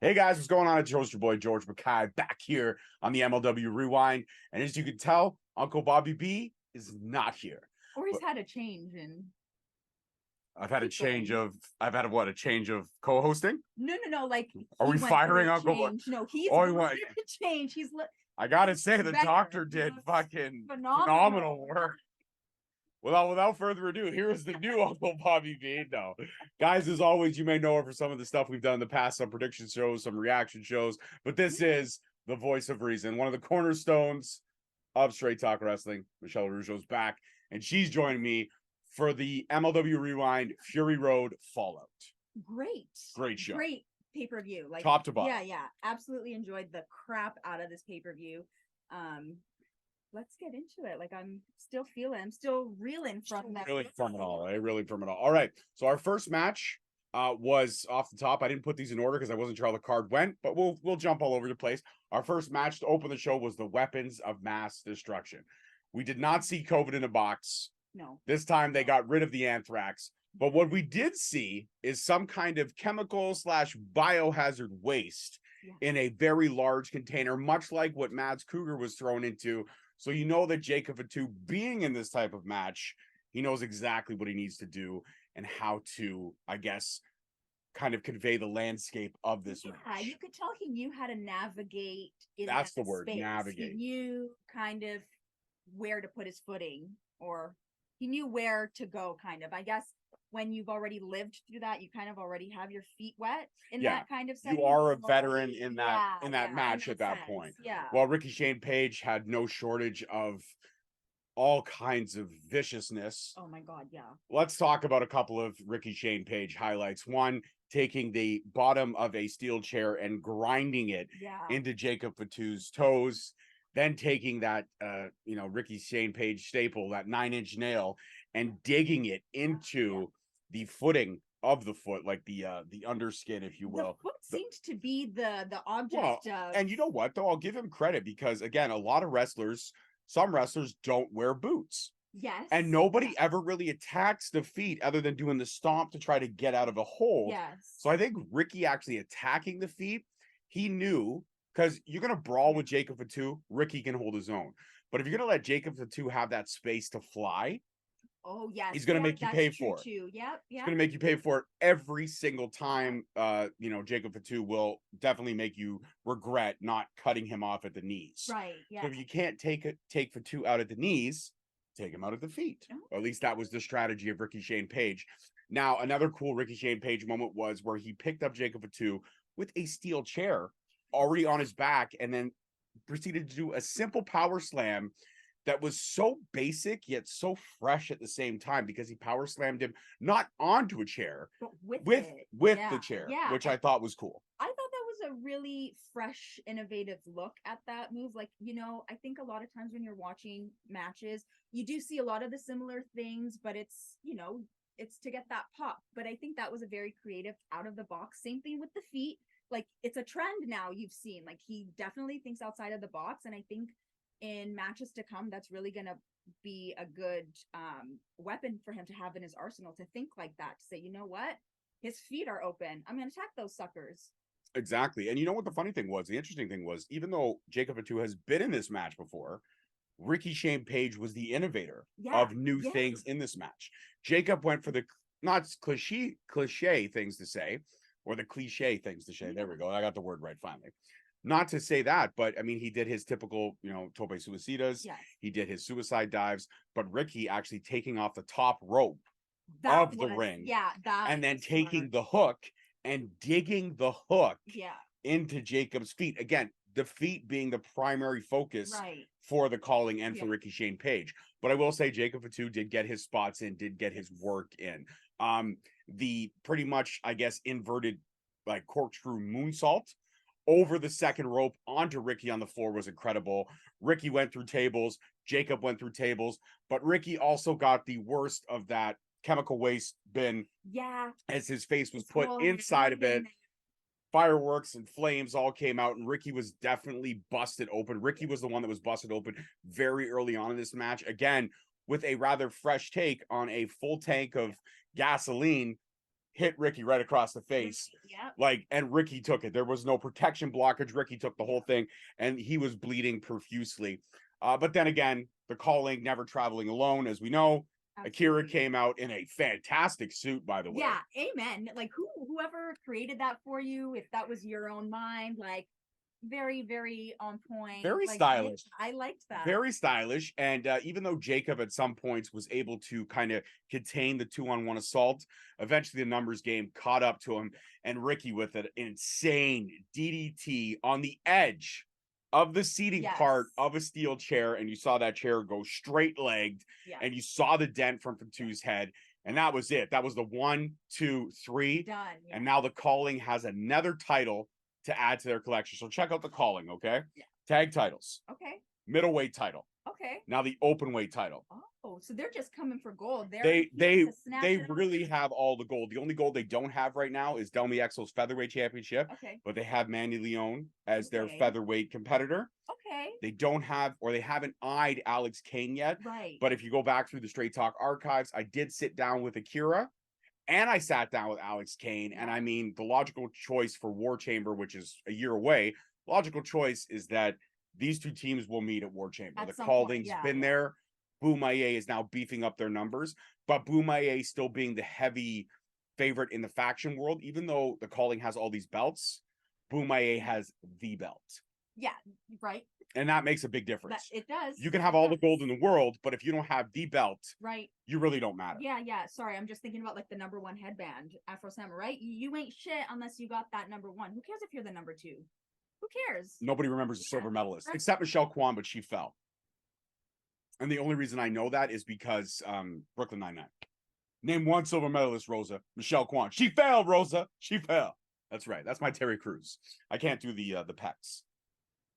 Hey guys, what's going on? It's your boy George Mackay back here on the MLW Rewind. And as you can tell, Uncle Bobby B is not here. Or he's had a change in. I've had a change of a change of co-hosting? No. Like, are we firing Uncle Bobby? No, he's change. I gotta say, the doctor did fucking phenomenal work. Well, without further ado, here's the new Uncle Bobby B. No, guys, as always, you may know her for some of the stuff we've done in the past, some prediction shows, some reaction shows, but this is the voice of reason, one of the cornerstones of Straight Talk Wrestling. Michelle Rougeau's back, and she's joining me for the MLW Rewind Fury Road Fallout. Great show. Great pay-per-view. Like, top to bottom. Yeah. Absolutely enjoyed the crap out of this pay-per-view. Let's get into it. Like, I'm still reeling from that. Really from it all. All right. So our first match was off the top. I didn't put these in order because I wasn't sure how the card went, but we'll jump all over the place. Our first match to open the show was the Weapons of Mass Destruction. We did not see COVID in a box. No. This time they got rid of the anthrax. But what we did see is some kind of chemical / biohazard waste in a very large container, much like what Mads Cougar was thrown into. So you know that Jacob Fatu, being in this type of match, he knows exactly what he needs to do and how to, I guess, kind of convey the landscape of this match. Yeah, you could tell he knew how to navigate. That's the word, navigate. He knew kind of where to put his footing, or he knew where to go, kind of. I guess when you've already lived through that, you kind of already have your feet wet in that kind of setting. You are a veteran in that match at that point. Yeah. Well, Rickey Shane Page had no shortage of all kinds of viciousness. Oh my God, yeah. Let's talk about a couple of Rickey Shane Page highlights. One, taking the bottom of a steel chair and grinding it into Jacob Fatu's toes. Then taking that Rickey Shane Page staple, that 9-inch nail, and digging it into the footing of the foot, like the underskin, if you will. The foot seemed to be the object of... And you know what, though? I'll give him credit because, again, some wrestlers don't wear boots. Yes. And nobody ever really attacks the feet other than doing the stomp to try to get out of a hold. Yes. So I think Rickey actually attacking the feet, he knew, because you're going to brawl with Jacob Fatu, Rickey can hold his own. But if you're going to let Jacob Fatu have that space to fly, oh yes, he's going to make you pay for it. Too. Yep. He's going to make you pay for it every single time. Jacob Fatu will definitely make you regret not cutting him off at the knees. Right. Yeah. So if you can't take Fatu out at the knees, take him out at the feet. Or at least that was the strategy of Rickey Shane Page. Now, another cool Rickey Shane Page moment was where he picked up Jacob Fatu with a steel chair already on his back and then proceeded to do a simple power slam that was so basic yet so fresh at the same time, because he power slammed him not onto a chair, but with the chair, which I thought was cool. I thought that was a really fresh, innovative look at that move. Like, I think a lot of times when you're watching matches, you do see a lot of the similar things, but it's to get that pop. But I think that was a very creative, out of the box. Same thing with the feet. Like, it's a trend now, you've seen. Like, he definitely thinks outside of the box, and I think in matches to come, that's really going to be a good weapon for him to have in his arsenal, to think like that, to say, you know what, his feet are open, I'm going to attack those suckers. Exactly. And you know what the interesting thing was, even though Jacob Fatu has been in this match before, Rickey Shane Page was the innovator of new things in this match. Jacob went for the not cliche things to say, or the cliche things to say. There we go. I got the word right finally. Not to say that, but I mean, he did his typical, tope suicidas. Yes. He did his suicide dives, but Rickey actually taking off the top rope of the ring. Yeah. And then taking the hook and digging the hook into Jacob's feet. Again, the feet being the primary focus for the calling and for Rickey Shane Page. But I will say Jacob Fatu did get his spots in, did get his work in. The pretty much, I guess, inverted, like, corkscrew moonsault over the second rope onto Rickey on the floor was incredible. Rickey went through tables, Jacob went through tables, but Rickey also got the worst of that chemical waste bin. Yeah. As his face was put inside of it. Fireworks and flames all came out, and Rickey was definitely busted open. Rickey was the one that was busted open very early on in this match. Again, with a rather fresh take on a full tank of gasoline hit Rickey right across the face. Yeah. Like, and Rickey took it. There was no protection blockage. Rickey took the whole thing, and he was bleeding profusely. But then again, the calling never traveling alone, as we know. Akira came out in a fantastic suit, by the way. Yeah, amen. Like whoever created that for you, if that was your own mind, like very, very on point. Very like, stylish. I liked that. Very stylish. And even though Jacob at some points was able to kind of contain the 2-on-1 assault, eventually the numbers game caught up to him, and Rickey with an insane DDT on the edge of the seating part of a steel chair, and you saw that chair go straight legged, and you saw the dent from Fatu's head, and that was it. That was the 1, 2, 3. Done. And now the calling has another title to add to their collection. So check out the calling, okay? Yeah. Tag titles. Okay. Middleweight title. Okay. Now the openweight title. Oh, so they're just coming for gold. They really have all the gold. The only gold they don't have right now is Delmi Exo's featherweight championship. Okay. But they have Manny Leon as their featherweight competitor. Okay. They don't have, or they haven't eyed Alex Kane yet. Right. But if you go back through the Straight Talk archives, I did sit down with Akira. And I sat down with Alex Kane, and I mean, the logical choice for War Chamber, which is a year away, logical choice is that these two teams will meet at War Chamber. The calling's been there. Boumaye is now beefing up their numbers, but Boumaye still being the heavy favorite in the faction world, even though the calling has all these belts, Boumaye has the belt. Yeah, right. And that makes a big difference. It does. You can have all the gold in the world, but if you don't have the belt, right, you really don't matter. Yeah. Sorry, I'm just thinking about like the #1 headband, Afro Samurai. You ain't shit unless you got that #1. Who cares if you're the #2? Who cares? Nobody remembers the silver medalist, except Michelle Kwan, but she fell. And the only reason I know that is because Brooklyn Nine-Nine. Name one silver medalist, Rosa. Michelle Kwan. She fell, Rosa. She fell. That's right. That's my Terry Crews. I can't do the pecs.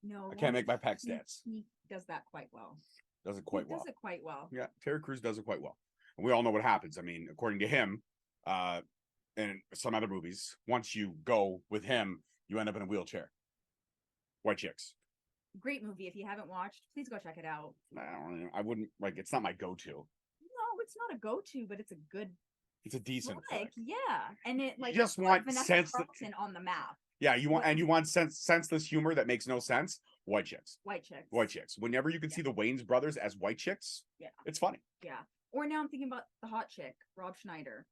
No, I can't make my pecs dance. He does that quite well. Does it quite well. Does it quite well. Yeah, Terry Crews does it quite well. And we all know what happens. I mean, according to him, and some other movies, once you go with him, you end up in a wheelchair. White Chicks. Great movie. If you haven't watched, please go check it out. I wouldn't, like, it's not my go-to. No, it's not a go-to, but it's a good. It's a decent flick. Yeah, and it like you just want sense on the map. Yeah, you want senseless humor that makes no sense. White Chicks. White Chicks. White Chicks. Whenever you can see the Wayans brothers as White Chicks, it's funny. Yeah. Or now I'm thinking about the hot chick, Rob Schneider.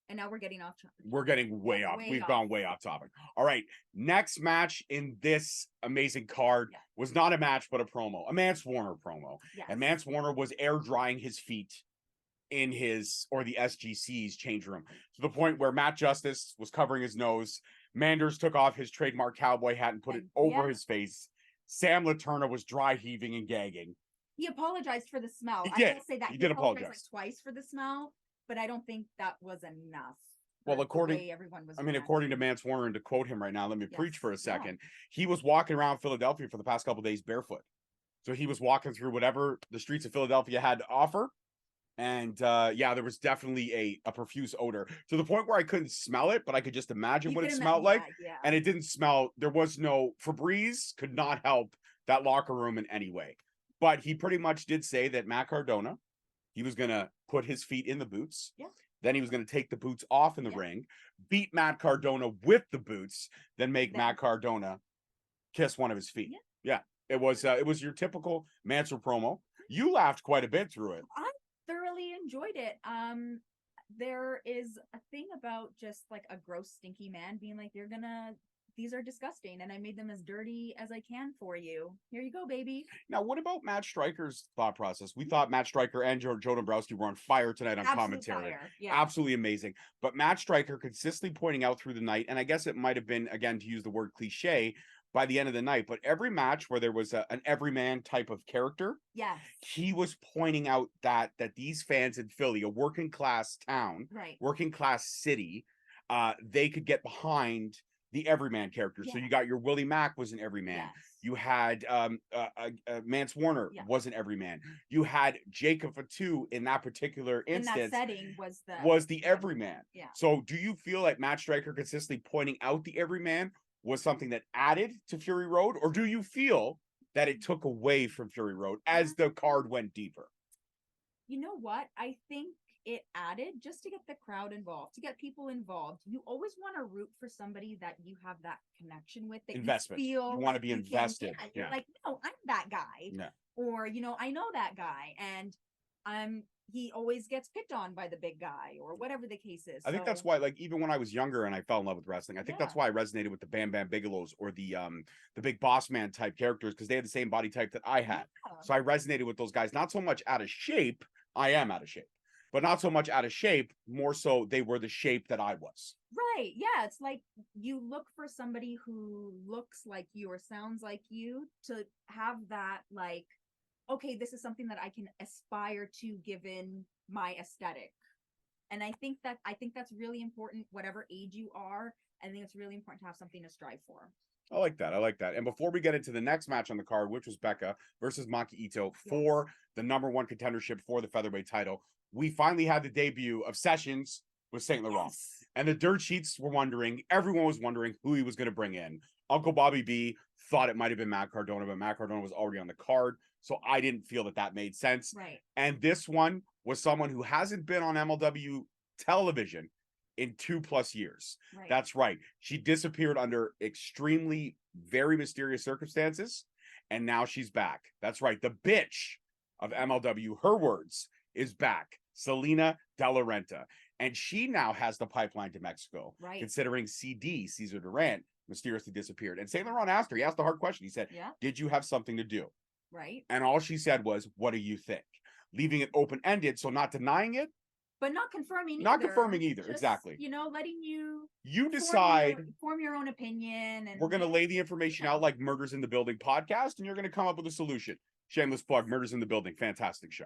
And now we're getting off. We're getting way off. We've gone way off topic. All right. Next match in this amazing card was not a match, but a promo. A Mance Warner promo. Yes. And Mance Warner was air drying his feet in his, or the SGC's change room, to the point where Matt Justice was covering his nose. Manders took off his trademark cowboy hat and put it over his face. Sam Laterna was dry heaving and gagging. He apologized for the smell. He did. I will say that he did apologize like twice for the smell, but I don't think that was enough. Well, according to Mance Warner, and to quote him right now, let me preach for a second. He was walking around Philadelphia for the past couple of days barefoot. So he was walking through whatever the streets of Philadelphia had to offer. And there was definitely a profuse odor, to the point where I couldn't smell it, but I could just imagine what it smelled like. And it didn't smell, there was no, Febreze could not help that locker room in any way. But he pretty much did say that Matt Cardona, he was going to put his feet in the boots. Yeah. Then he was going to take the boots off in the ring, beat Matt Cardona with the boots, then make Matt Cardona kiss one of his feet. Yeah. It was your typical Mansour promo. You laughed quite a bit through it. I thoroughly enjoyed it. There is a thing about just like a gross, stinky man being like, these are disgusting, and I made them as dirty as I can for you. Here you go, baby. Now, what about Matt Stryker's thought process? We thought Matt Stryker and Joe Dombrowski were on fire tonight on commentary. Absolutely amazing. But Matt Stryker consistently pointing out through the night, and I guess it might have been, again, to use the word cliche, by the end of the night, but every match where there was an everyman type of character, he was pointing out that these fans in Philly, a working class town, working class city, they could get behind the everyman character. So you got your Willie Mack was an everyman. You had Mance Warner was an everyman. You had Jacob Fatu in that particular instance. In that setting was the everyman. So do you feel like Matt Stryker consistently pointing out the everyman was something that added to Fury Road, or do you feel that it took away from Fury Road as the card went deeper? You know what? I think it added just to get the crowd involved, to get people involved. You always want to root for somebody that you have that connection with, that investment. you feel you want to be invested. You're like, no, I'm that guy. Yeah. Or, I know that guy, and he always gets picked on by the big guy, or whatever the case is. I think that's why, like, even when I was younger and I fell in love with wrestling, I think that's why I resonated with the Bam Bam Bigelows or the big boss man type characters, because they had the same body type that I had. So I resonated with those guys, not so much out of shape. I am out of shape, but not so much out of shape, more so they were the shape that I was. Right. Yeah. It's like you look for somebody who looks like you or sounds like you, to have that, like, okay, this is something that I can aspire to given my aesthetic. And I think that's really important, whatever age you are. I think it's really important to have something to strive for. I like that. I like that. And before we get into the next match on the card, which was Becca versus Maki Itoh for the #1 contendership for the featherweight title, we finally had the debut of Sessions with Saint Laurent. Yes. And the dirt sheets were wondering, everyone was wondering who he was going to bring in. Uncle Bobby B thought it might have been Mack Cardona, but Mack Cardona was already on the card. So I didn't feel that made sense. Right. And this one was someone who hasn't been on MLW television in 2+ years. Right. That's right. She disappeared under extremely, very mysterious circumstances. And now she's back. That's right. The bitch of MLW, her words, is back. Salina De La Renta. And she now has the pipeline to Mexico. Right. Considering CD, Cesar Durant, mysteriously disappeared. And Saint Laurent asked her, he asked the hard question. He said, did you have something to do? Right. And all she said was, what do you think? Leaving it open-ended, so not denying it. But not confirming either. Not confirming either, just, exactly. Letting you decide. Form your own opinion. And we're going to lay the information out like Murders in the Building podcast, and you're going to come up with a solution. Shameless plug, Murders in the Building, fantastic show.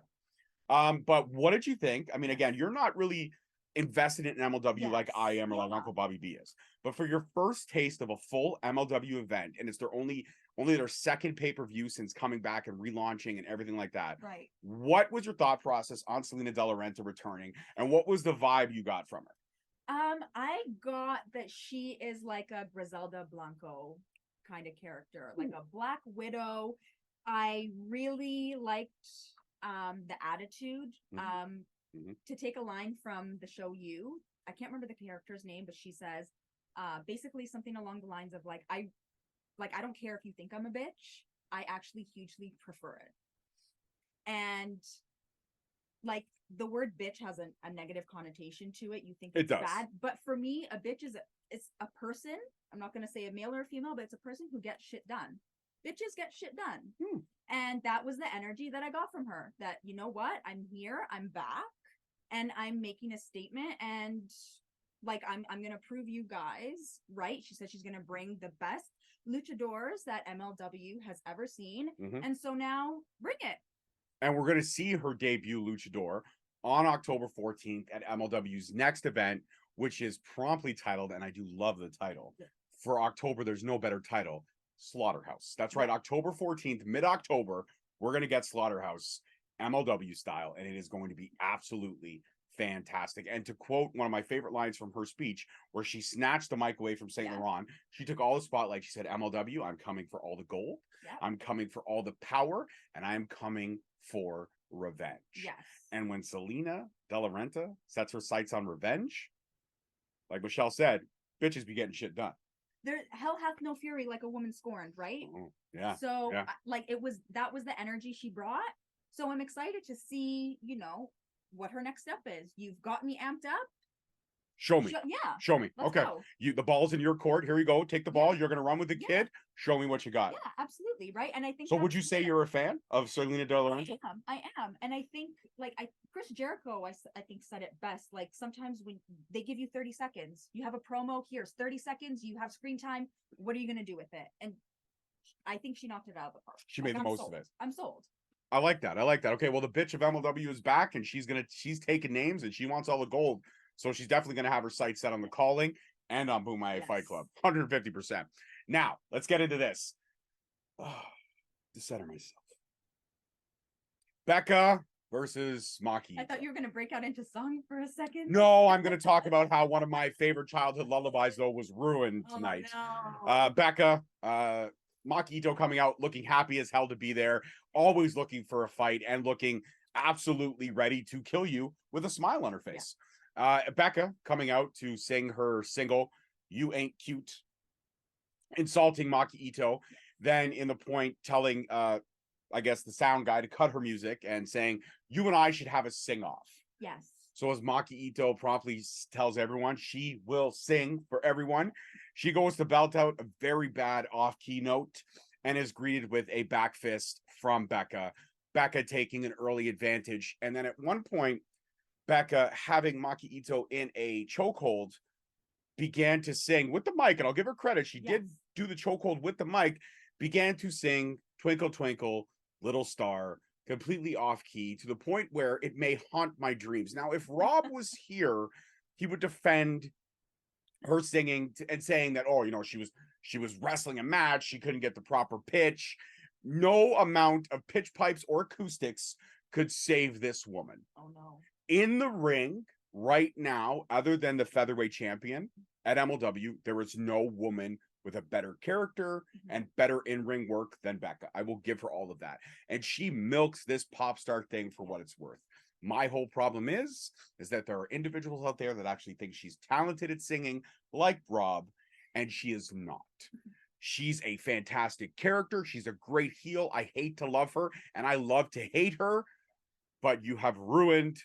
But what did you think? I mean, again, you're not really invested in MLW like I am, or like Uncle Bobby B is. But for your first taste of a full MLW event, and it's their only their second pay-per-view since coming back and relaunching and everything like that. Right. What was your thought process on Salina De La Renta returning, and what was the vibe you got from her? I got that she is like a Griselda Blanco kind of character, like a Black Widow. I really liked the attitude. To take a line from the show You, I can't remember the character's name, but she says basically something along the lines of I don't care if you think I'm a bitch. I actually hugely prefer it. And like the word bitch has a negative connotation to it. You think it's bad, but for me, a bitch is a person. I'm not going to say a male or a female, but it's a person who gets shit done. Bitches get shit done. And that was the energy that I got from her, that, you know what, I'm here, I'm back, and I'm making a statement, and like I'm going to prove you guys right. She said she's going to bring the best luchadors that MLW has ever seen. And so now bring it. And we're going to see her debut luchador on October 14th at MLW's next event, which is promptly titled, and I do love the title, for October, there's no better title, Slaughterhouse. That's right. October 14th, mid-October, we're going to get Slaughterhouse MLW style, and it is going to be absolutely fantastic. And to quote one of my favorite lines from her speech, where she snatched the mic away from Saint Laurent, she took all the spotlight. She said, MLW, I'm coming for all the gold. I'm coming for all the power, and I'm coming for revenge. Yes. And when Salina De La Renta sets her sights on revenge, like Michelle said, bitches be getting shit done. There, hell hath no fury like a woman scorned, right? Yeah. So like that was the energy she brought. So I'm excited to see, what her next step is. You've got me amped up. Show me. Show me. Let's go. The ball's in your court. Here you go. Take the ball. You're gonna run with the kid. Show me what you got. Yeah, absolutely. Right. And I think so. Would you say you're a fan of Salina De La Renta? I am. And I think Chris Jericho, I think said it best. Like sometimes when they give you 30 seconds, you have a promo, here's 30 seconds, you have screen time. What are you gonna do with it? And I think she knocked it out of the park. She made the most of it. I'm sold. I like that. Okay, well, the bitch of MLW is back, and she's taking names, and she wants all the gold. So she's definitely going to have her sights set on the calling and on Boom Fight Club. 150%. Now, let's get into this. To center myself. Becca versus Maki. I thought you were going to break out into song for a second. No, I'm going to talk about how one of my favorite childhood lullabies, though, was ruined tonight. No. Becca, Maki Itoh coming out looking happy as hell to be there, always looking for a fight and looking absolutely ready to kill you with a smile on her face. Becca coming out to sing her single, You Ain't Cute, insulting Maki Itoh, then in the point telling I guess the sound guy to cut her music and saying, you and I should have a sing-off. Yes. So as Maki Itoh promptly tells everyone she will sing for everyone, she goes to belt out a very bad off-key note and is greeted with a back fist from Becca. Becca taking an early advantage. And then at one point, Becca, having Maki Itoh in a chokehold, began to sing with the mic. And I'll give her credit. She did do the chokehold with the mic, began to sing Twinkle, Twinkle, Little Star, completely off key to the point where it may haunt my dreams. Now, if Rob was here, he would defend her singing and saying that, oh, you know, she was wrestling a match, she couldn't get the proper pitch. No amount of pitch pipes or acoustics could save this woman. Oh no. In the ring right now, other than the featherweight champion at MLW, there is no woman with a better character and better in-ring work than Becca. I will give her all of that. And she milks this pop star thing for what it's worth. My whole problem is that there are individuals out there that actually think she's talented at singing, like Rob, and she is not. She's a fantastic character. She's a great heel. I hate to love her, and I love to hate her, but you have ruined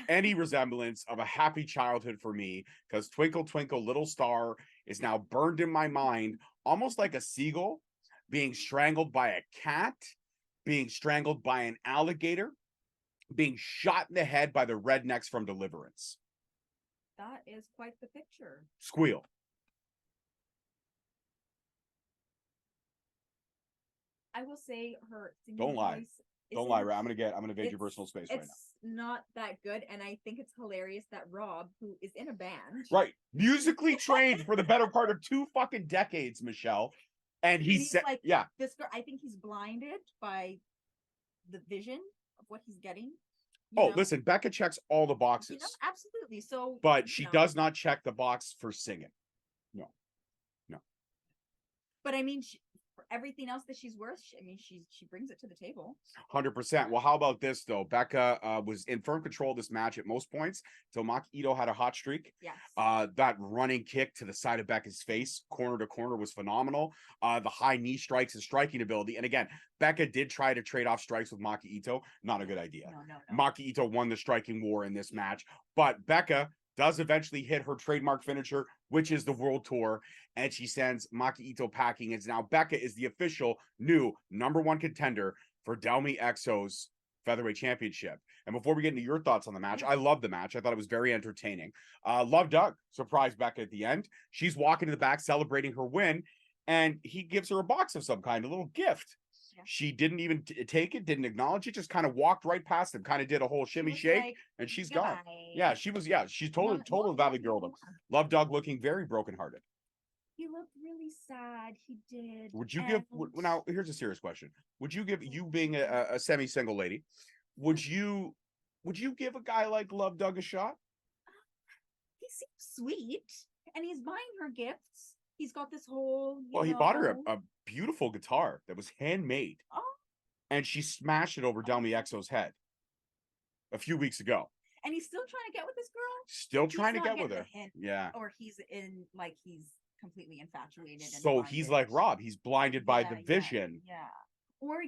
any resemblance of a happy childhood for me, because Twinkle, Twinkle, Little Star is now burned in my mind, almost like a seagull being strangled by a cat, being strangled by an alligator, being shot in the head by the rednecks from Deliverance. That is quite the picture. Squeal. I will say her singing Don't lie. voice. Don't lie, I'm gonna invade your personal space right now. It's not that good, and I think it's hilarious that Rob, who is in a band, right, musically trained for the better part of 2 fucking decades, Michelle, and he said, like, yeah, this girl. I think he's blinded by the vision of what he's getting. Listen, Becca checks all the boxes. Absolutely. So, but she does not check the box for singing. No. But I mean, for everything else that she's worth, she brings it to the table. 100%. Well, how about this though? Becca was in firm control of this match at most points till Maki Itoh had a hot streak. Yes. That running kick to the side of Becca's face, corner to corner, was phenomenal. The high knee strikes and striking ability. And again, Becca did try to trade off strikes with Maki Itoh. Not a good idea. No. Maki Itoh won the striking war in this match, but Becca does eventually hit her trademark finisher, which is the World Tour, and she sends Maki Itoh packing. And now Becca is the official new #1 contender for Delmi Exo's Featherweight Championship. And before we get into your thoughts on the match, I love the match. I thought it was very entertaining. Love Doug surprised Becca at the end. She's walking to the back celebrating her win, and he gives her a box of some kind, a little gift. Yeah. She didn't even take it, didn't acknowledge it, just kind of walked right past him, kind of did a whole shimmy shake, like, and she's gone. Yeah, she's totally valley girled him. Love Doug looking very brokenhearted. He looked really sad. He did. Would you give, now here's a serious question. Would you give, you being a semi-single lady, would you give a guy like Love Doug a shot? He seems sweet, and he's buying her gifts. He's got this whole, he bought her a beautiful guitar that was handmade. Oh. And she smashed it over Delmi Exo's head a few weeks ago. And he's still trying to get with this girl? Still trying to get with her. Yeah. Or he's completely infatuated. So he's like Rob. He's blinded by the vision. Yeah. Or,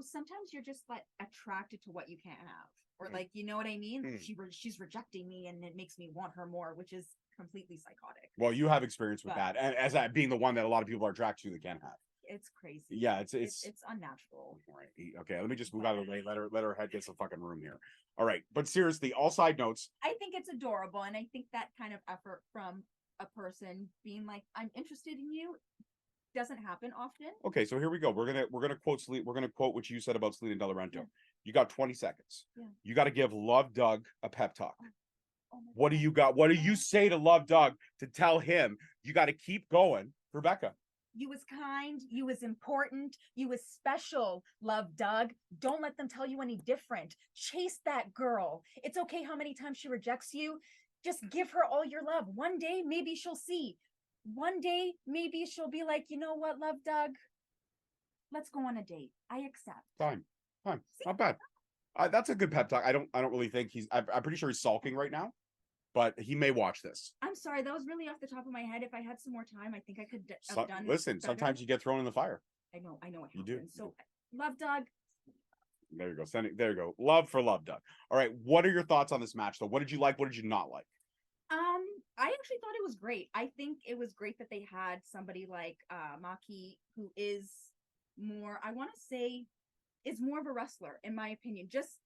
sometimes you're just like attracted to what you can't have. Or like, you know what I mean? She's rejecting me and it makes me want her more, which is completely psychotic. Well, you have experience with that. And as that being the one that a lot of people are attracted to that can't have. It's crazy. Yeah, it's unnatural. Right. Okay, let me just move out of the way. Let her head get some fucking room here. All right. But seriously, all side notes. I think it's adorable, and I think that kind of effort from a person being like, I'm interested in you, doesn't happen often. Okay, so here we go. We're gonna quote what you said about Selena Del Rento. Yeah. You got 20 seconds. Yeah. You got to give Love Doug a pep talk. What do you got? What do you say to Love Doug to tell him you got to keep going for Becca? You was kind, you was important, you was special, Love Doug. Don't let them tell you any different. Chase that girl. It's okay how many times she rejects you. Just give her all your love. One day, maybe she'll see. One day, maybe she'll be like, you know what, Love Doug? Let's go on a date. I accept. Fine. Not bad. That's a good pep talk. I don't really think I'm pretty sure he's sulking right now, but he may watch this. I'm sorry, that was really off the top of my head. If I had some more time, I think I could have done. Listen, better. sometimes you get thrown in the fire. I know what happens. You do. So, Love Dog. There you go. There you go. Love for Love Dog. All right. What are your thoughts on this match, though? What did you like? What did you not like? I actually thought it was great. I think it was great that they had somebody like Maki, who is more, I want to say, is more of a wrestler, in my opinion. Just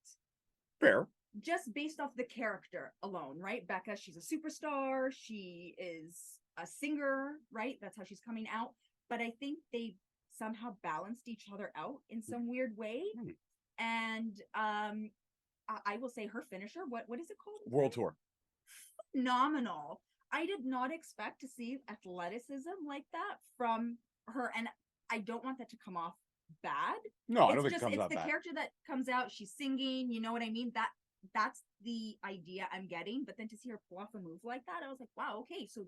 fair. Just based off the character alone, right? Becca, she's a superstar. She is a singer, right? That's how she's coming out. But I think they somehow balanced each other out in some weird way. And I will say her finisher, what is it called? World Tour. Phenomenal. I did not expect to see athleticism like that from her, and I don't want that to come off bad. No, I don't think it comes it's out the bad. character that comes out, she's singing, you know what I mean? That's the idea I'm getting. But then to see her pull off a move like that, I was like, wow, okay, so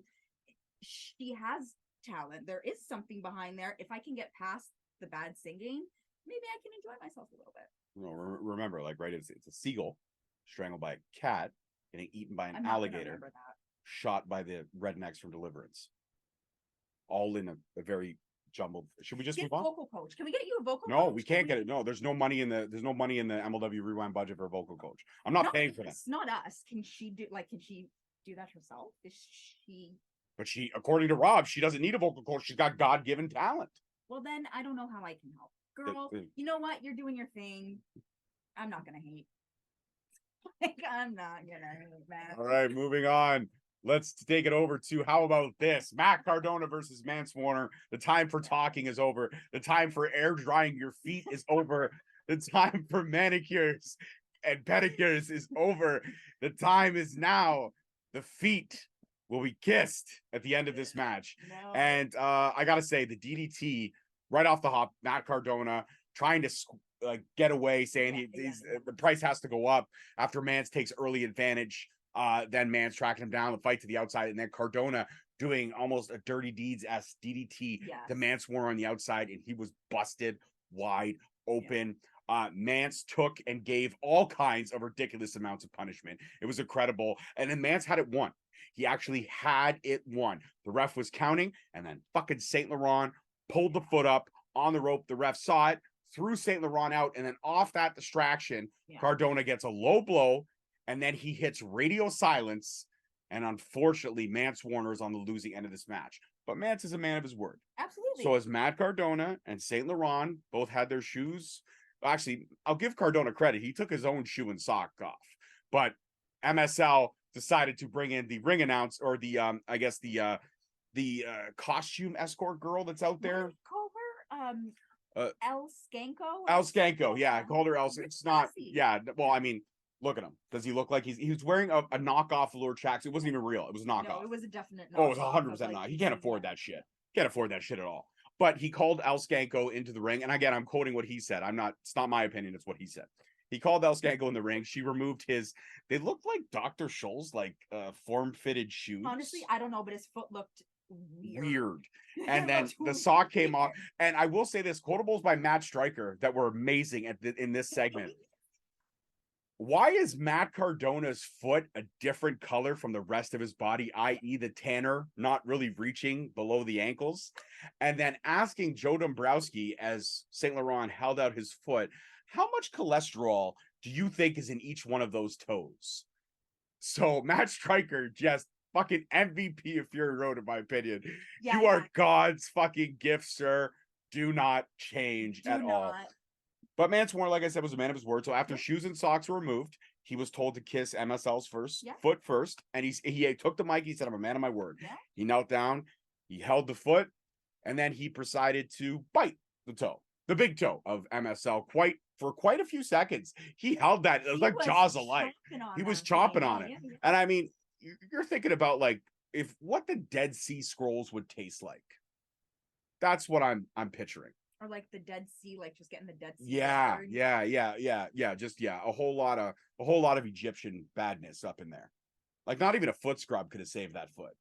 she has talent. There is something behind there. If I can get past the bad singing, maybe I can enjoy myself a little bit. No, remember, like, right, it's a seagull strangled by a cat, getting eaten by an alligator, shot by the rednecks from Deliverance. All in a very jumbled. Should we just move on? Vocal coach. Can we get you a vocal coach? No, we can't get it. No, there's no money in the MLW Rewind budget for a vocal coach. I'm not paying for that. It's not us. Can she do that herself? Is she? But according to Rob, she doesn't need a vocal coach. She's got God-given talent. Well, then I don't know how I can help. Girl, you know what? You're doing your thing. I'm not gonna hate. I'm not gonna hate, man. All right, moving on. Let's take it over to, how about this? Mack Cardona versus Mance Warner. The time for talking is over. The time for air drying your feet is over. The time for manicures and pedicures is over. The time is now. The feet will be kissed at the end of this match. No. And I gotta say, the DDT right off the hop, Mack Cardona trying to get away, saying the price has to go up after Mance takes early advantage. Then Mance tracking him down, the fight to the outside, and then Cardona doing almost a Dirty Deeds-esque DDT to Mance Warner on the outside, and he was busted wide open. Mance took and gave all kinds of ridiculous amounts of punishment. It was incredible. And then Mance had it won. He actually had it won. The ref was counting, and then fucking Saint Laurent pulled the foot up on the rope. The ref saw it, threw Saint Laurent out, and then off that distraction, Cardona gets a low blow, and then he hits radio silence, and unfortunately, Mance Warner is on the losing end of this match. But Mance is a man of his word. Absolutely. So as Mack Cardona and Saint Laurent both had their shoes, actually, I'll give Cardona credit. He took his own shoe and sock off. But MSL decided to bring in the ring announce, or the costume escort girl that's out there. What do you call her? El Skanko? El Skanko, yeah. I called her El. It's not, yeah. Well, I mean, look at him. Does he look like he was wearing a knockoff velour tracksuit? It wasn't even real. It was a knockoff. No, it was a definite knockoff. Oh, it was 100% not. He can't afford that shit. Can't afford that shit at all. But he called El Skanko into the ring. And again, I'm quoting what he said. It's not my opinion. It's what he said. He called El Skanko in the ring. She removed they looked like Dr. Scholl's, form-fitted shoes. Honestly, I don't know, but his foot looked weird. And then the sock came off. And I will say this, quotables by Matt Stryker that were amazing in this segment. Why is Matt Cardona's foot a different color from the rest of his body, i.e. the tanner not really reaching below the ankles? And then asking Joe Dombrowski, as Saint Laurent held out his foot, how much cholesterol do you think is in each one of those toes? So Matt Stryker, just fucking MVP of Fury Road, in my opinion. You are God's fucking gift, sir. Do not change at all. But Mance Warner, like I said, was a man of his word. So after shoes and socks were removed, he was told to kiss MSL's foot first. And he took the mic. He said, I'm a man of my word. Yeah. He knelt down. He held the foot. And then he proceeded to bite the toe, the big toe of MSL for quite a few seconds. He held that. It was like jaws of life. He was chomping on it. Yeah. And I mean, you're thinking about what the Dead Sea Scrolls would taste like. That's what I'm picturing. Or like the Dead Sea, just getting the Dead Sea. Yeah. Just a whole lot of Egyptian badness up in there. Like not even a foot scrub could have saved that foot.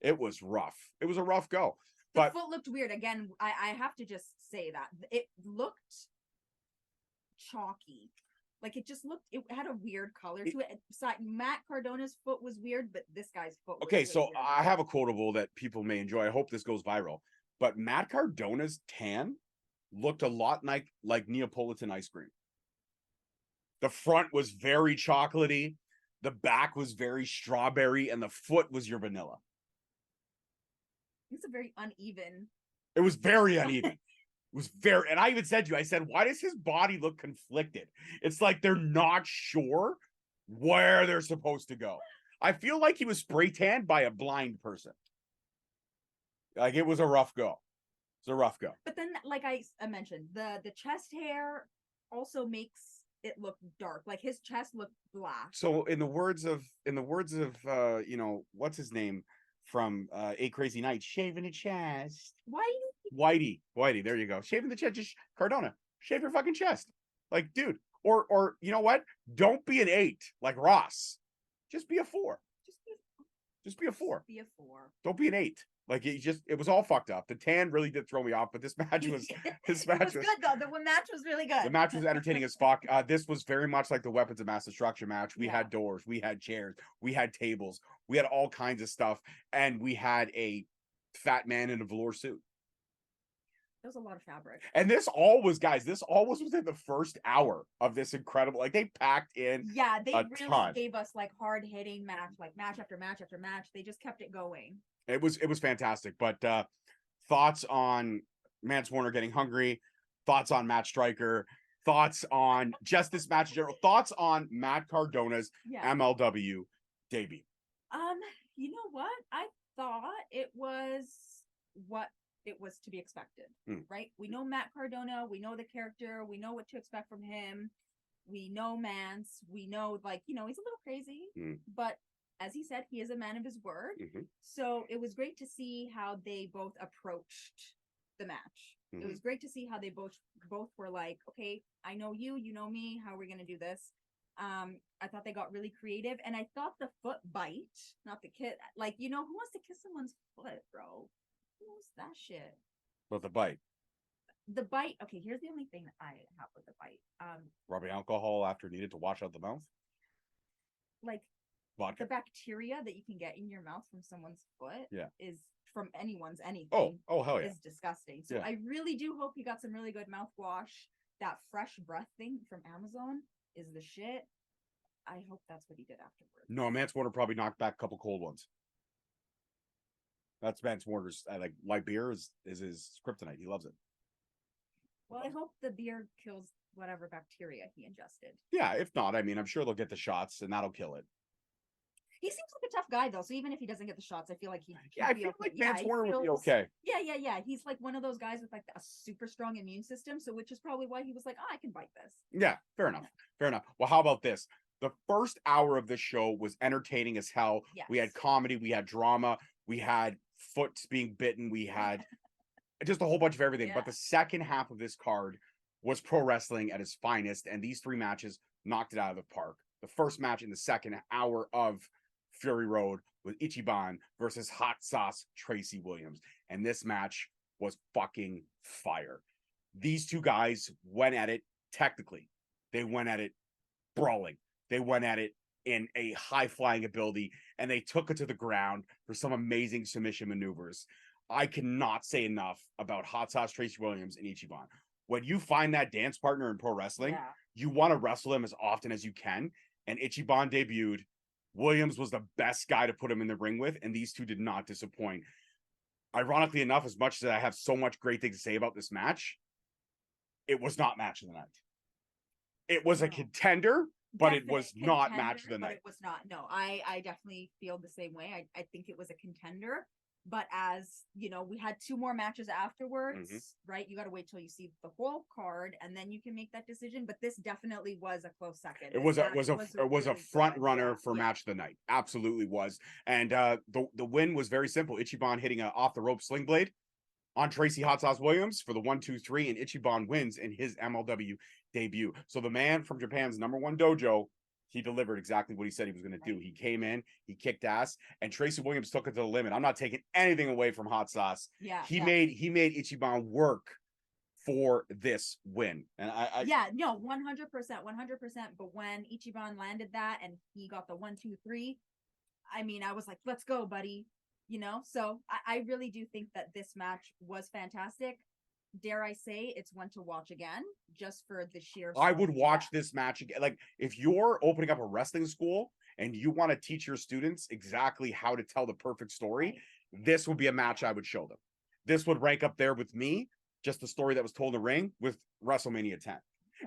It was rough. It was a rough go. But the foot looked weird. Again, I have to just say that it looked chalky. Like it just looked, it had a weird color to it. Matt Cardona's foot was weird, but this guy's foot was Okay, way so weird. I have a quotable that people may enjoy. I hope this goes viral. But Matt Cardona's tan looked a lot like Neapolitan ice cream. The front was very chocolatey, the back was very strawberry, and the foot was your vanilla. It's a very uneven. It was very uneven. It was very, and I even said to you, I said, why does his body look conflicted? It's like they're not sure where they're supposed to go. I feel like he was spray tanned by a blind person. Like it was a rough go. It's a rough go. But then, like I mentioned, the chest hair also makes it look dark. Like his chest looked black. So in the words of you know, what's his name from 8 Crazy Nights, shaving the chest. Whitey, there you go. Shaving the chest, just Cardona. Shave your fucking chest. Like, dude, or you know what? Don't be an 8 like Ross. Just be a 4. Just be a 4. Be a 4. Don't be an 8. Like it was all fucked up. The tan really did throw me off, but this match was was good though. The match was really good. The match was entertaining as fuck. This was very much like the Weapons of Mass Destruction match. We had doors, we had chairs, we had tables, we had all kinds of stuff, and we had a fat man in a velour suit. There was a lot of fabric. And this all was within the first hour of this incredible, like they packed in. Yeah, they really gave us like hard hitting match, like match after match after match. They just kept it going. It was fantastic. But thoughts on Mance Warner getting hungry, thoughts on Matt Striker, thoughts on just this match in general, thoughts on Matt Cardona's MLW debut. You know what? I thought it was what it was to be expected, right? We know Matt Cardona, we know the character, we know what to expect from him. We know Mance, we know, like, you know, he's a little crazy, but as he said, he is a man of his word. So it was great to see how they both approached the match. It was great to see how they both were like, okay, I know you, you know me, how are we gonna do this? I thought they got really creative, and I thought the foot bite, not the kid, like, you know, who wants to kiss someone's foot, bro? Who wants that shit? But the bite. The bite, okay, here's the only thing that I have with the bite. Rubbing alcohol after needed to wash out the mouth? Like, vodka. The bacteria that you can get in your mouth from someone's foot is from anyone's anything. Oh, hell yeah. Is disgusting. So I really do hope you got some really good mouthwash. That fresh breath thing from Amazon is the shit. I hope that's what he did afterwards. No, Mance Warner probably knocked back a couple cold ones. That's Mance Warner's like light beer is his kryptonite. He loves it. Well, I hope the beer kills whatever bacteria he ingested. Yeah, if not, I mean, I'm sure they'll get the shots and that'll kill it. He seems like a tough guy, though. So even if he doesn't get the shots, I feel like he'd I feel like Mance Warner would be okay. Yeah. He's like one of those guys with like a super strong immune system. So which is probably why he was like, I can bite this. Yeah, fair enough. Well, how about this? The first hour of this show was entertaining as hell. Yes. We had comedy, we had drama, we had foots being bitten, we had just a whole bunch of everything. But the second half of this card was pro wrestling at its finest, and these 3 matches knocked it out of the park. The first match in the second hour of Fury Road with Ichiban versus Hot Sauce Tracy Williams. And this match was fucking fire. These 2 guys went at it technically. They went at it brawling. They went at it in a high-flying ability, and they took it to the ground for some amazing submission maneuvers. I cannot say enough about Hot Sauce Tracy Williams and Ichiban. When you find that dance partner in pro wrestling, you want to wrestle him as often as you can. And Ichiban debuted. Williams was the best guy to put him in the ring with, and these 2 did not disappoint. Ironically enough, as much as I have so much great things to say about this match, it was not match of the night. It was a contender, but it was not match of the night. It was not. No, I definitely feel the same way. I think it was a contender. But as you know, we had 2 more matches afterwards, right? You got to wait till you see the whole card, and then you can make that decision. But this definitely was a close second. It was a front runner for match of the night. Absolutely was. And the win was very simple. Ichiban hitting a off the rope sling blade on Tracy Hot Sauce Williams for the 1-2-3, and Ichiban wins in his MLW debut. So the man from Japan's #1 dojo, he delivered exactly what he said he was going to do. He came in, he kicked ass, and Tracy Williams took it to the limit. I'm not taking anything away from Hot Sauce. Yeah. He made Ichiban work for this win. And yeah, no, 100%, 100%. But when Ichiban landed that and he got the 1, 2, 3, I mean, I was like, let's go, buddy. You know, so I really do think that this match was fantastic. Dare I say it's one to watch again, just for the sheer. I would watch this match again. Like, if you're opening up a wrestling school and you want to teach your students exactly how to tell the perfect story, this would be a match I would show them. This would rank up there with me, just the story that was told in the ring, with WrestleMania 10.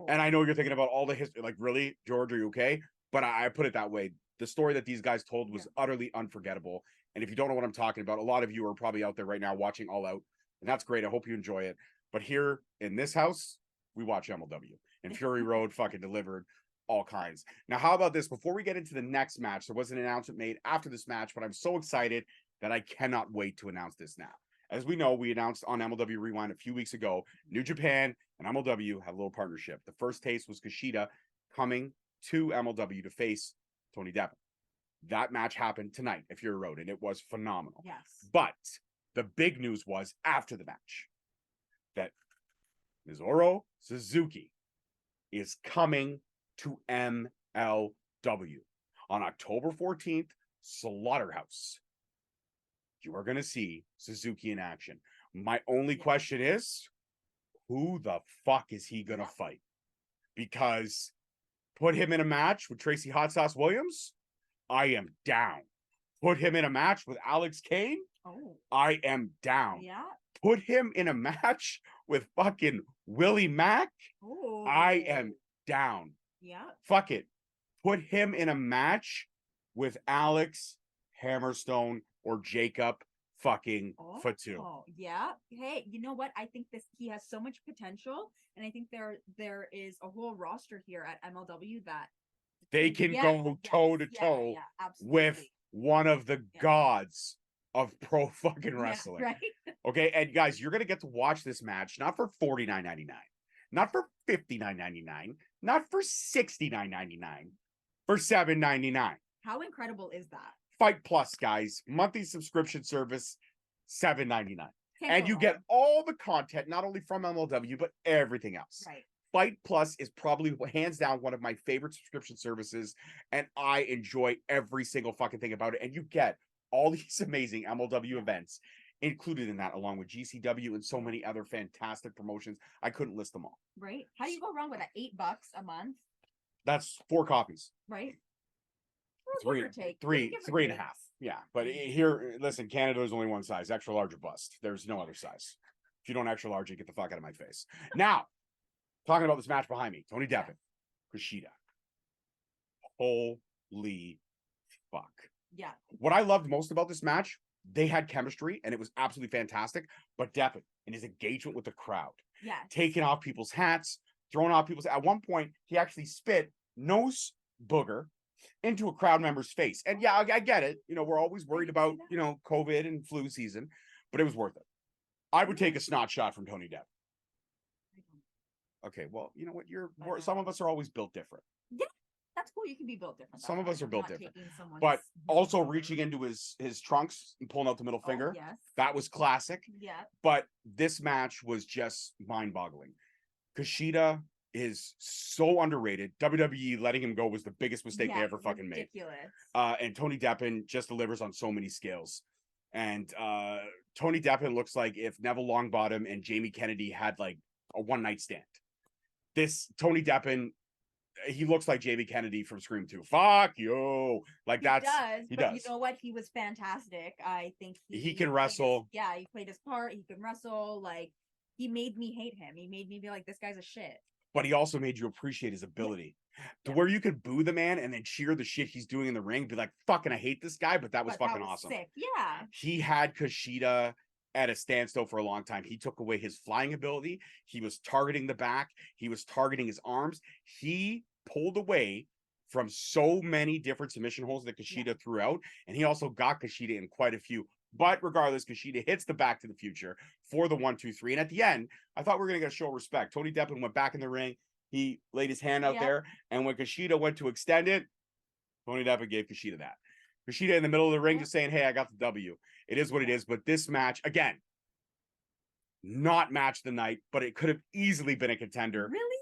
And I know you're thinking about all the history, like, really, George, are you okay? But I put it that way. The story that these guys told was utterly unforgettable. And if you don't know what I'm talking about, a lot of you are probably out there right now watching All Out. And that's great. I hope you enjoy it. But here in this house, we watch MLW. And Fury Road fucking delivered all kinds. Now, how about this? Before we get into the next match, there was an announcement made after this match, but I'm so excited that I cannot wait to announce this now. As we know, we announced on MLW Rewind a few weeks ago, New Japan and MLW have a little partnership. The first taste was Kushida coming to MLW to face Tony Deppen. That match happened tonight at Fury Road, and it was phenomenal. Yes. But the big news was after the match that Minoru Suzuki is coming to MLW on October 14th, Slaughterhouse. You are going to see Suzuki in action. My only question is, who the fuck is he going to fight? Because put him in a match with Tracy Hot Sauce Williams, I am down. Put him in a match with Alex Kane, I am down. Yeah. Put him in a match with fucking Willie Mack, I am down. Yeah. Fuck it. Put him in a match with Alex Hammerstone or Jacob fucking Fatu. Yeah. Hey, you know what? I think he has so much potential, and I think there is a whole roster here at MLW that they can go toe to toe with one of the gods of pro fucking wrestling. Right. Okay, and guys, you're gonna get to watch this match not for $49.99, not for $59.99, not for $69.99, for $7.99. How incredible is that? Fight Plus, guys, monthly subscription service, $7.99, and you get all the content not only from MLW but everything else. Right. Fight Plus is probably hands down one of my favorite subscription services, and I enjoy every single fucking thing about it. And you get all these amazing MLW events included in that, along with GCW and so many other fantastic promotions. I couldn't list them all. Right. How do you go wrong with that? $8 a month? That's 4 copies. Right. Three and a half. Yeah. But here, listen, Canada is only one size, extra large or bust. There's no other size. If you don't extra large, you get the fuck out of my face. Now, talking about this match behind me, Tony Deppen, Kushida. Holy fuck. Yeah. What I loved most about this match, they had chemistry and it was absolutely fantastic. But Deppen and his engagement with the crowd, taking off people's hats, throwing off people's. At one point, he actually spit nose booger into a crowd member's face. And yeah, I get it. You know, we're always worried about, you know, COVID and flu season, but it was worth it. I would take a snot shot from Tony Deppen. Okay, well, you know what? Some of us are always built different. Yeah, that's cool. You can be built different. Some of us are built different. But also reaching into his trunks and pulling out the middle finger. Yes. That was classic. Yeah. But this match was just mind-boggling. Kushida is so underrated. WWE letting him go was the biggest mistake they ever fucking made. And Tony Deppen just delivers on so many skills. And Tony Deppen looks like if Neville Longbottom and Jamie Kennedy had like a one-night stand. This Tony Deppen, he looks like Jamie Kennedy from Scream 2. Fuck you. Like he does. You know what? He was fantastic. I think he can wrestle. He played his part. He can wrestle. Like, he made me hate him. He made me be like, this guy's a shit. But he also made you appreciate his ability to where you could boo the man and then cheer the shit he's doing in the ring. Be like, fucking, I hate this guy, but that was fucking awesome. Sick. Yeah. He had Kushida at a standstill for a long time. He took away his flying ability. He was targeting the back. He was targeting his arms. He pulled away from so many different submission holds that Kushida threw out. And he also got Kushida in quite a few. But regardless, Kushida hits the Back to the Future for the 1, 2, 3. And at the end, I thought we were going to get a show of respect. Tony Deppen went back in the ring. He laid his hand out there. And when Kushida went to extend it, Tony Deppen gave Kushida that. Kushida in the middle of the ring just saying, hey, I got the W. It is what it is. But this match, again, not match of the night, but it could have easily been a contender. Really?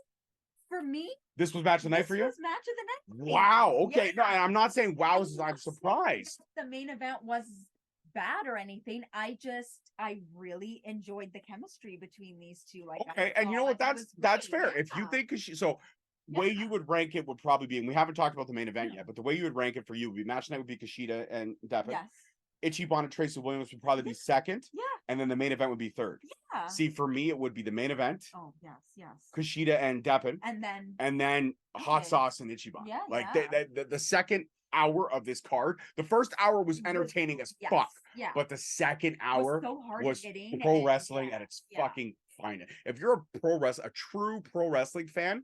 For me? This was match of the night for you? This was match of the night. Wow. Okay. No, I'm not saying wow. I'm surprised. The main event was bad or anything. I really enjoyed the chemistry between these two. Like, okay, and you know what? That's fair. If you think way you would rank it would probably be, and we haven't talked about the main event yet, but the way you would rank it for you would be match night would be Kushida and Deppen. Yes. Ichiban and Tracy Williams would probably be second. Yeah. And then the main event would be third. Yeah. See, for me, it would be the main event. Oh, yes, yes. Kushida and Deppen. And then Hot Sauce and Ichiban. Yeah. Like the second hour of this card, the first hour was entertaining as fuck. Yeah. But the second hour was so pro wrestling at its fucking finest. If you're a true pro wrestling fan,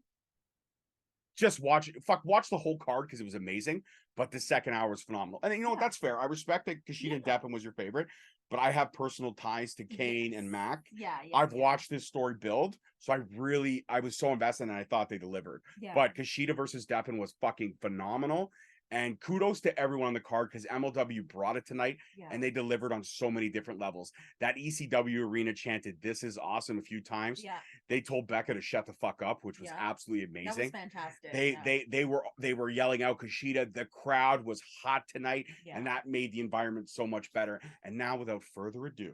just watch the whole card because it was amazing. But the second hour was phenomenal. And you know what? That's fair. I respect that Kushida and Deppen was your favorite, but I have personal ties to Kane and Mack. I've watched this story build, so I was so invested and I thought they delivered. But Kushida versus Deppen was fucking phenomenal. And kudos to everyone on the card because MLW brought it tonight and they delivered on so many different levels. That ECW arena chanted, "This is awesome" a few times. Yeah. They told Becca to shut the fuck up, which was absolutely amazing. That was fantastic. They were yelling out Kushida. The crowd was hot tonight, and that made the environment so much better. And now, without further ado,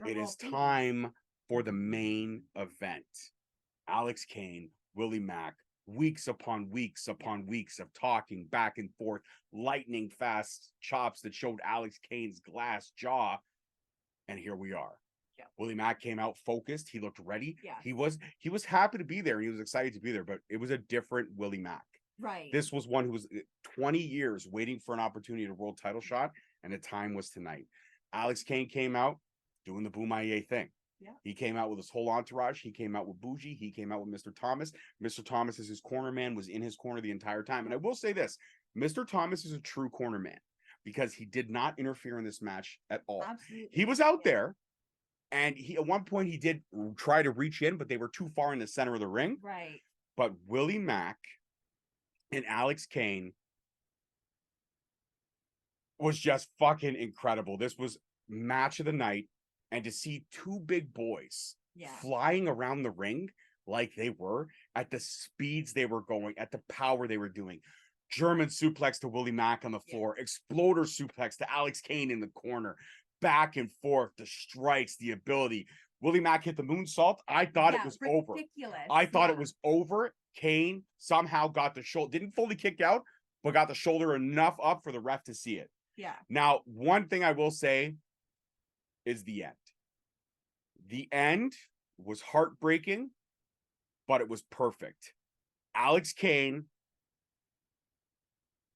it is time for the main event. Alex Kane, Willie Mack. Weeks upon weeks upon weeks of talking back and forth, lightning fast chops that showed Alex Kane's glass jaw. And here we are. Yeah. Willie Mack came out focused. He looked ready. Yeah. He was happy to be there. He was excited to be there, but it was a different Willie Mack. Right. This was one who was 20 years waiting for an opportunity at a world title shot, and the time was tonight. Alex Kane came out doing the Boom-Aye thing. Yeah. He came out with his whole entourage. He came out with Bougie. He came out with Mr. Thomas. Mr. Thomas is his corner man, was in his corner the entire time. And I will say this, Mr. Thomas is a true corner man because he did not interfere in this match at all. Absolutely. He was out there, and at one point he did try to reach in, but they were too far in the center of the ring. Right. But Willie Mack and Alex Kane was just fucking incredible. This was match of the night. And to see two big boys flying around the ring like they were, at the speeds they were going, at the power they were doing. German suplex to Willie Mack on the floor, exploder suplex to Alex Kane in the corner, back and forth, the strikes, the ability. Willie Mack hit the moonsault. I thought it was over. I thought it was over. Kane somehow got the shoulder, didn't fully kick out, but got the shoulder enough up for the ref to see it. Yeah. Now, one thing I will say is the end. The end was heartbreaking, but it was perfect. Alex Kane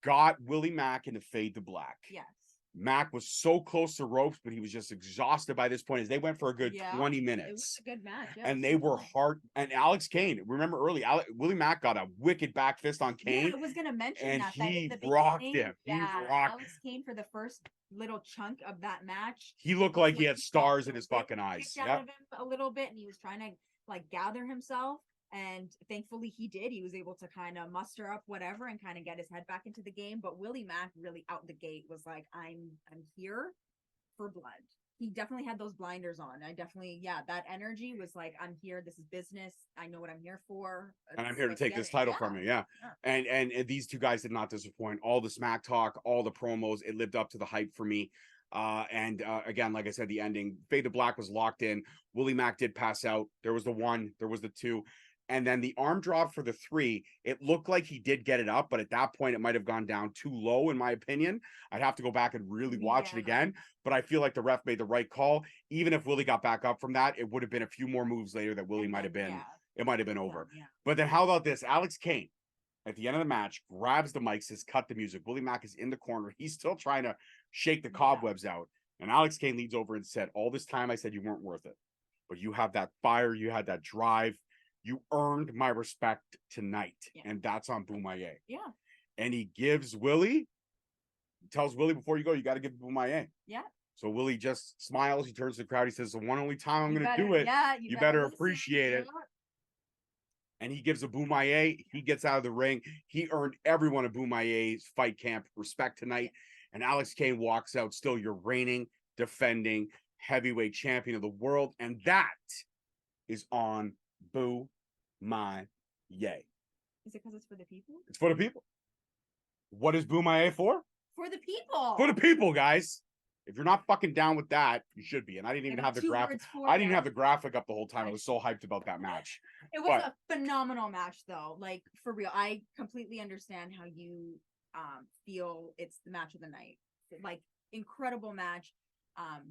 got Willie Mack into fade to black. Yes. Mack was so close to ropes, but he was just exhausted by this point as they went for a good 20 minutes. It was a good match. And they were hard. And Alex Kane, remember early, Willie Mack got a wicked back fist on Kane. Yeah, I was going to mention and that. He rocked him. Yeah, he rocked Alex Kane for the first little chunk of that match. He looked like he had stars in his fucking eyes. Out of him a little bit, and he was trying to gather himself. And thankfully he did. He was able to kind of muster up whatever and kind of get his head back into the game. But Willie Mack really out the gate was like, I'm here for blood. He definitely had those blinders on. That energy was like, I'm here. This is business. I know what I'm here for. And I'm here to take this title from you. Yeah. And these two guys did not disappoint. All the smack talk, all the promos, it lived up to the hype for me. Again, like I said, the ending, Fade to Black was locked in. Willie Mack did pass out. There was the 1, there was the 2. And then the arm drop for the 3, it looked like he did get it up, but at that point, it might have gone down too low, in my opinion. I'd have to go back and really watch it again. But I feel like the ref made the right call. Even if Willie got back up from that, it would have been a few more moves later that Willie might have been. It might have been over. But then how about this? Alex Kane, at the end of the match, grabs the mic, says, cut the music. Willie Mack is in the corner. He's still trying to shake the cobwebs out. And Alex Kane leads over and said, all this time I said you weren't worth it. But you have that fire. You had that drive. You earned my respect tonight. And that's on Boom-Aye. Yeah. And he gives Willie, tells Willie, before you go, you got to give Boom-Aye. Yeah. So Willie just smiles. He turns to the crowd. He says, the one only time I'm going to do it. Yeah, you better appreciate it. And he gives a Boom-Aye. He gets out of the ring. He earned everyone at Boom-Aye's fight camp respect tonight. And Alex Kane walks out. Still, you're reigning, defending, heavyweight champion of the world, and that is on Boo My Yay. Is it because it's for the people? It's for the people. What is Boo My Yay for? For the people. For the people, guys. If you're not fucking down with that, you should be. And I didn't even have the graphic. I didn't have the graphic up the whole time. I was so hyped about that match. It was a phenomenal match, though. Like, for real. I completely understand how you feel it's the match of the night. Like, incredible match.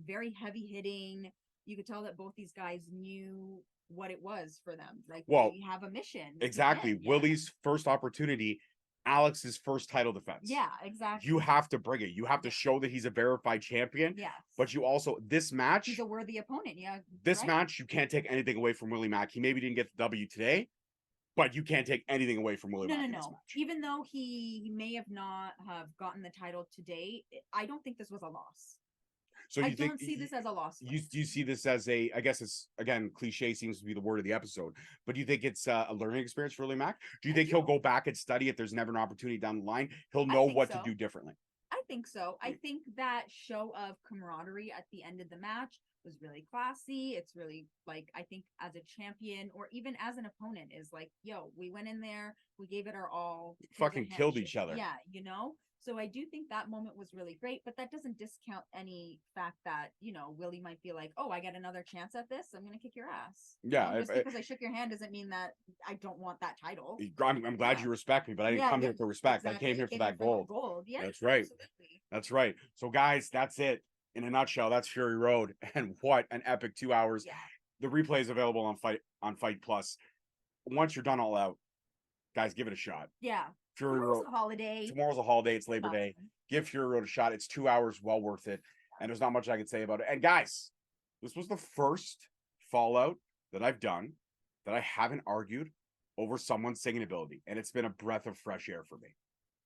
Very heavy hitting. You could tell that both these guys knew what it was for them. Like, they have a mission. Exactly. Willie's first opportunity. Alex's first title defense. Yeah, exactly. You have to bring it. You have to show that he's a verified champion. Yes. But you also, this match. He's a worthy opponent. Yeah. This match, you can't take anything away from Willie Mack. He maybe didn't get the W today, but you can't take anything away from Willie Mack. No. Even though he may have not have gotten the title today, I don't think this was a loss. So I don't see this as a loss. Do you see this as a, I guess it's, again, cliche seems to be the word of the episode, but do you think it's a learning experience for Willie Mack? Do you think he'll go back and study if there's never an opportunity down the line? He'll know what to do differently. I think so. I think that show of camaraderie at the end of the match was really classy. It's really, like, I think as a champion or even as an opponent is like, yo, we went in there, we gave it our all. Fucking killed each other. Yeah, you know? So I do think that moment was really great, but that doesn't discount any fact that, you know, Willie might be like, oh, I got another chance at this. I'm going to kick your ass. Yeah. Just because I shook your hand doesn't mean that I don't want that title. I'm glad you respect me, but I didn't come here for respect. Exactly. I came here for that gold. Yeah, that's right. Absolutely. That's right. So guys, that's it. In a nutshell, that's Fury Road. And what an epic 2 hours. Yeah. The replay is available on Fight Plus. Once you're done all out, guys, give it a shot. Yeah. Fury Road. Tomorrow's a holiday. It's Labor Day. Give Fury Road a shot. It's 2 hours, well worth it. And there's not much I can say about it. And guys, this was the first Fallout that I've done that I haven't argued over someone's singing ability. And it's been a breath of fresh air for me.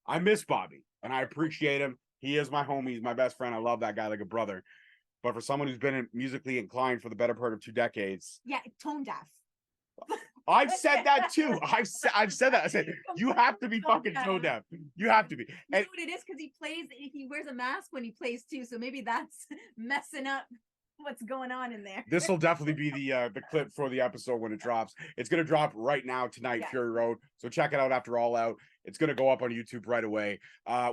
I miss Bobby, and I appreciate him. He is my homie. He's my best friend. I love that guy like a brother. But for someone who's been musically inclined for the better part of 2 decades. Yeah, tone deaf. I've said that too. I've said that. I said you have to be fucking tone deaf. You have to be. You know what it is? Because he wears a mask when he plays too. So maybe that's messing up what's going on in there. This will definitely be the clip for the episode when it drops. It's gonna drop right now tonight, Fury Road. So check it out after All Out. It's gonna go up on YouTube right away.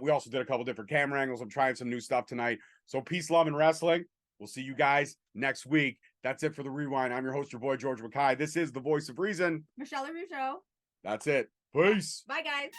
We also did a couple different camera angles. I'm trying some new stuff tonight. So peace, love, and wrestling. We'll see you guys next week. That's it for the Rewind. I'm your host, your boy, George Mackay. This is the voice of reason, Michelle Russo. That's it. Peace. Bye, guys.